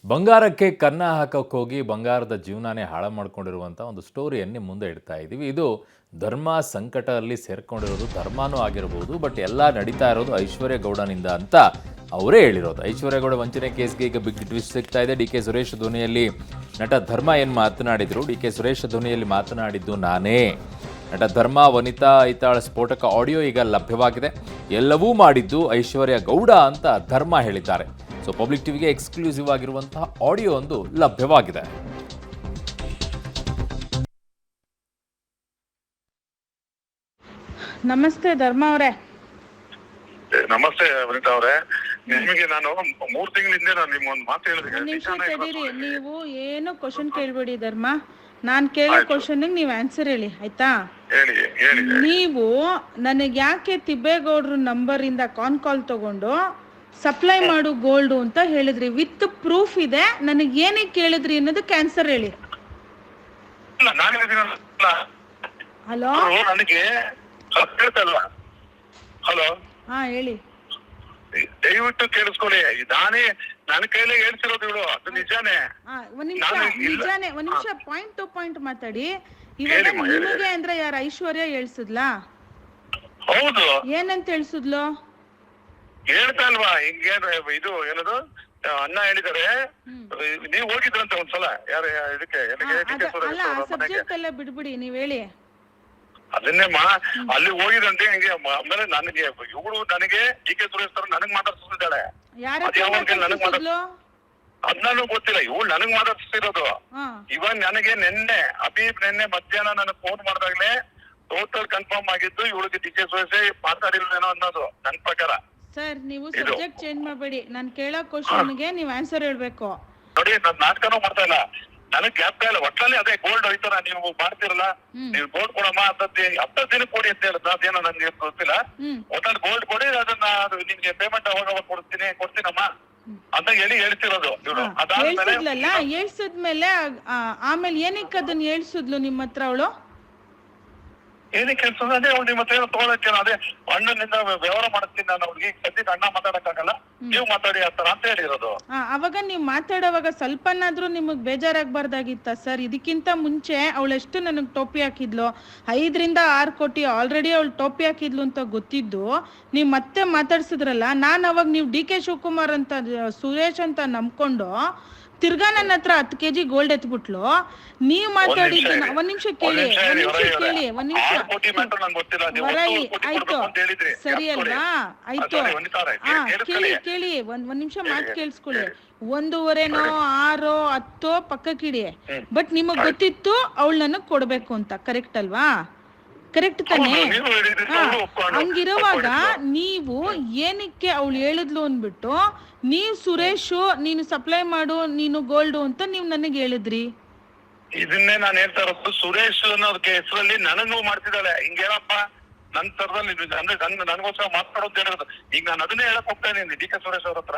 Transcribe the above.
ಬಂಗಾರಕ್ಕೆ ಕನ್ನ ಹಾಕಕ್ಕೆ ಹೋಗಿ ಬಂಗಾರದ ಜೀವನನೇ ಹಾಳು ಮಾಡ್ಕೊಂಡಿರುವಂಥ ಒಂದು ಸ್ಟೋರಿಯನ್ನೇ ಮುಂದೆ ಇಡ್ತಾ ಇದ್ದೀವಿ. ಇದು ಧರ್ಮ ಸಂಕಟದಲ್ಲಿ ಸೇರ್ಕೊಂಡಿರೋದು, ಧರ್ಮನೂ ಆಗಿರ್ಬೋದು. ಬಟ್ ಎಲ್ಲ ನಡೀತಾ ಇರೋದು ಐಶ್ವರ್ಯ ಗೌಡನಿಂದ ಅಂತ ಅವರೇ ಹೇಳಿರೋದು. ಐಶ್ವರ್ಯ ಗೌಡ ವಂಚನೆ ಕೇಸ್ಗೆ ಈಗ ಬಿಗ್ ಟ್ವಿಸ್ಟ್ ಸಿಗ್ತಾ ಇದೆ. ಡಿ ಕೆ ಸುರೇಶ್ ಧ್ವನಿಯಲ್ಲಿ ನಟ ಧರ್ಮ ಏನು ಮಾತನಾಡಿದರು, ಡಿ ಕೆ ಸುರೇಶ್ ಧ್ವನಿಯಲ್ಲಿ ಮಾತನಾಡಿದ್ದು ನಾನೇ. ನಟ ಧರ್ಮ ವನಿತಾ ಐತಾಳ ಸ್ಫೋಟಕ ಆಡಿಯೋ ಈಗ ಲಭ್ಯವಾಗಿದೆ. ಎಲ್ಲವೂ ಮಾಡಿದ್ದು ಐಶ್ವರ್ಯ ಗೌಡ ಅಂತ ಧರ್ಮ ಹೇಳಿದ್ದಾರೆ. ಸೊ ಪಬ್ಲಿಕ್ ಟಿವಿಗೆ ಎಕ್ಸ್ಕ್ಲೂಸಿವ್ ಆಗಿರುವಂತಹ ಆಡಿಯೋ ಒಂದು ಲಭ್ಯವಾಗಿದೆ. ನಮಸ್ತೆ ಧರ್ಮ ಅವರೇ. ನಮಸ್ತೆ ವನಿತಾ ಅವರೇ. ನಿಮಗೆ ನಾನು 3 ತಿಂಗಳಿಂದ ನಾನು ನಿಮ್ಗೊಂದು ಮಾತು ಹೇಳಿದೆ. ನೀವು ಏನು ಕ್ವಶನ್ ಕೇಳಬೇಡಿ ಧರ್ಮ. ನಾನು ಕೇಳೋ ಕ್ವಶನ್ ನೀವು ಆನ್ಸರ್ ಹೇಳಿ, ಆಯ್ತಾ? ಹೇಳಿ. ನೀವು ನನಗೆ ಯಾಕೆ ತಿಬ್ಬೇಗೌಡ್ರ ನಂಬರ್ ಇಂದ ಕಾಲ್ ತಗೊಂಡು ಸಪ್ಲೈ ಮಾಡು ಗೋಲ್ಡ್ ಅಂತ ಹೇಳಿದ್ರಿ? ವಿತ್ ಪ್ರೂಫ್ ಇದೆ. ನನಗೆ ಏನಕ್ಕೆ ಕೇಳಿದ್ರಿ ಅನ್ನೋದಕ್ಕೆ ಆನ್ಸರ್ ಹೇಳಿ. ಹಲೋ, ನನಗೆ ಹಲೋ, ಹಾ ಹೇಳಿ. ದಯವಿಟ್ಟು ಕೇಳಿಸ್ಕೊಳ್ಳಿ. ನಾನೇ ನನ್ನ ಕೈಲೇ ಹೇಳ್ತಿರೋದು ಇವಳು, ಅದು ನಿಜಾನೇ. ಒಂದ್ ನಿಮಿಷ ಪಾಯಿಂಟ್ ಟು ಪಾಯಿಂಟ್ ಮಾತಾಡಿ. ಇವಾಗ ನಿಮಗೆ ಅಂದ್ರೆ ಯಾರು ಐಶ್ವರ್ಯ ಹೇಳ್ಸಿದ್ಲಾ? ಹೌದು. ಏನಂತ ಹೇಳ್ಸಿದ್ಲು? ಹೇಳ್ತಾ ಅಲ್ವಾ, ಹಿಂಗೆ ಇದು ಏನದು ಅಣ್ಣ ಹೇಳಿದಾರೆ. ನೀವು ಹೋಗಿದ್ರಂತ ಒಂದ್ಸಲ ಯಾರ ಇದಕ್ಕೆ ಅಲ್ಲ, ಸಬ್ಜೆಕ್ಟ್ ಎಲ್ಲ ಬಿಡ್ಬಿಡಿ, ನೀವ್ ಹೇಳಿ. ಅದನ್ನೇಮ್ಮ ಅಲ್ಲಿ ಹೋಗಿದಂತೆ ಹಿಂಗೆ. ಆಮೇಲೆ ನನಗೆ ಇವಳು ನನಗೆ ಡಿ ಕೆ ಸುರೇಶ್ ತರ ನನಗ್ ಮಾತಾಡ್ತಿದ್ದಾಳೆ. ಅದ್ನಾನು ಗೊತ್ತಿಲ್ಲ, ಇವಳು ನನಗ್ ಮಾತಾಡ್ತಿರೋದು. ಇವಾಗ ನನಗೆ ನೆನ್ನೆ ಮಧ್ಯಾಹ್ನ ನನಗೆ ಫೋನ್ ಮಾಡಿದಾಗ್ಲೇ ಟೋಟಲ್ ಕನ್ಫರ್ಮ್ ಆಗಿದ್ದು ಇವಳಿಗೆ ಡಿ ಕೆ ಸುರೇಶ್ ಮಾತಾಡಿಲ್ವೇನೋ ಅನ್ನೋದು ನನ್ನ ಪ್ರಕಾರ. ಸರ್, ನೀವು ಸಬ್ಜೆಕ್ಟ್ ಚೇಂಜ್ ಮಾಡಬೇಡಿ. ನಾನು ಕೇಳೋ ಕ್ವಶನ್ಗೆ ನೀವು ಆನ್ಸರ್ ಹೇಳ್ಬೇಕು. ನೋಡಿ, ನಾನು ನಾಟಕನೂ ಮಾಡ್ತಾ ಇಲ್ಲ, ನನಗ್ ಗ್ಯಾಪ್ ಇಲ್ಲ. ಒಟ್ಟಲ್ಲಿ ಅದೇ ಗೋಲ್ಡ್ ಹೋಯ್ತಾರ ನೀವು ಮಾಡ್ತಿರಲ್ಲ, ನೀವು ಗೋಲ್ಡ್ ಕೊಡಮ್ಮ ಹತ್ತು ದಿನ ಕೊಡಿ ಅಂತ ಹೇಳಿದ್. ಅದೇನೋ ನನ್ಗೆ ಗೊತ್ತಿಲ್ಲ. ಒಟ್ಟಲ್ಲಿ ಗೋಲ್ಡ್ ಕೊಡಿ, ಅದನ್ನ ನಿಮ್ಗೆ ಪೇಮೆಂಟ್ ಅವಾಗ ಕೊಡ್ತೀನಮ್ಮ ಅಂತ ಹೇಳ್ತಿರೋದು ಇವಳು. ಹೇಳ್ಸಿದ್ಮೇಲೆ ಆಮೇಲೆ ಏನಕ್ಕೆ ಅದನ್ನ ಹೇಳ್ಸಿದ್ಲು ನಿಮ್ಮ ಹತ್ರ ಅವಳು? ಏನಕ್ಕೆ ಹೇಳ್ಸೋದು? ಅದೇ ಅವ್ಳು ನಿಮ್ಮ ಹತ್ರ ಏನೋ ತಗೊಳಕ್ಕೆ, ಅದೇ ಅಣ್ಣನಿಂದ ವ್ಯವಹಾರ ಮಾಡಿಸ್ತೀನಿ ನಾನು ಅವ್ರಿಗೆ. ಸದ್ಯಕ್ಕೆ ಅಣ್ಣ ಮಾತಾಡಕ್ಕಾಗಲ್ಲ, ನೀವು ಮಾತಾಡಿ ಆತರ ಅಂತ ಹೇಳಿರೋದು. ಅವಾಗ ನೀವು ಮಾತಾಡೋವಾಗ ಸ್ವಲ್ಪನಾದ್ರೂ ನಿಮಗ್ ಬೇಜಾರಾಗಬಾರ್ದಾಗಿತ್ತ ಸರ್? ಇದಕ್ಕಿಂತ ಮುಂಚೆ ಅವಳೆಷ್ಟು ನನಗ್ ಟೋಪಿ ಹಾಕಿದ್ಲು, 5 ರಿಂದ 6 ಕೋಟಿ ಆಲ್ರೆಡಿ ಅವಳು ಟೋಪಿ ಹಾಕಿದ್ಲು ಅಂತ ಗೊತ್ತಿದ್ದು ನೀವ್ ಮತ್ತೆ ಮಾತಾಡ್ಸಿದ್ರಲ್ಲ. ನಾನ್ ಅವಾಗ ನೀವು ಡಿ ಕೆ ಶಿವಕುಮಾರ್ ಅಂತ ಸುರೇಶ್ ಅಂತ ನಂಬ್ಕೊಂಡು ತಿರ್ಗಾ ನನ್ನ ಹತ್ರ 10 kg ಗೋಲ್ಡ್ ಎತ್ಬಿಟ್ಲು. ನೀವ್ ಮಾತಾಡಿದ್ದು ಒಂದ್ ನಿಮಿಷ ಕೇಳಿ. ಆಯ್ತು, ಸರಿ ಅಲ್ವಾ? ಆಯ್ತು, ಕೇಳಿ. ಒಂದ್ ನಿಮಿಷ ಮಾತು ಕೇಳಿಸ್ಕೊಳ್ಳಿ. 1.5ನೋ 6 10 ಪಕ್ಕಕ್ಕಿಡಿ. ಬಟ್ ನಿಮಗ್ ಗೊತ್ತಿತ್ತು ಅವಳು ನನಗ್ ಕೊಡ್ಬೇಕು ಅಂತ, ಕರೆಕ್ಟ್ ಅಲ್ವಾ? ಕರೆಕ್ಟ್ ತಾನೇ? ಹಂಗಿರುವಾಗ ನೀವು ಏನಕ್ಕೆ ಅವಳು ಹೇಳಿದ್ಲು ಅಂದ್ಬಿಟ್ಟು ನೀವು ಸುರೇಶ್ ನೀನು ಸಪ್ಲೈ ಮಾಡು, ನೀನು ಗೋಲ್ಡ್ ಅಂತ ನೀವು ನನಗೆ ಹೇಳಿದ್ರಿ? ಇದನ್ನೇ ನಾನು ಹೇಳ್ತಾ ಇರೋದು. ಸುರೇಶ್ ಅನ್ನೋದಕ್ಕೆ ಹೆಸರಲ್ಲಿ ನನಗೂ ಮಾಡ್ತಿದ್ದಾಳೆ. ಹಿಂಗೇನಪ್ಪ ನನ್ನ ತರದಲ್ಲಿ ನನಗೋಸ್ಕರ ಮಾತಾಡೋದು ಹೇಳಿರೋದು. ಈಗ ನಾನು ಅದನ್ನೇ ಹೇಳಕ್ ಹೋಗ್ತಾ ಇದ್ದೀನಿ ಡಿ ಕೆ ಸುರೇಶ್ ಅವ್ರ ಹತ್ರ.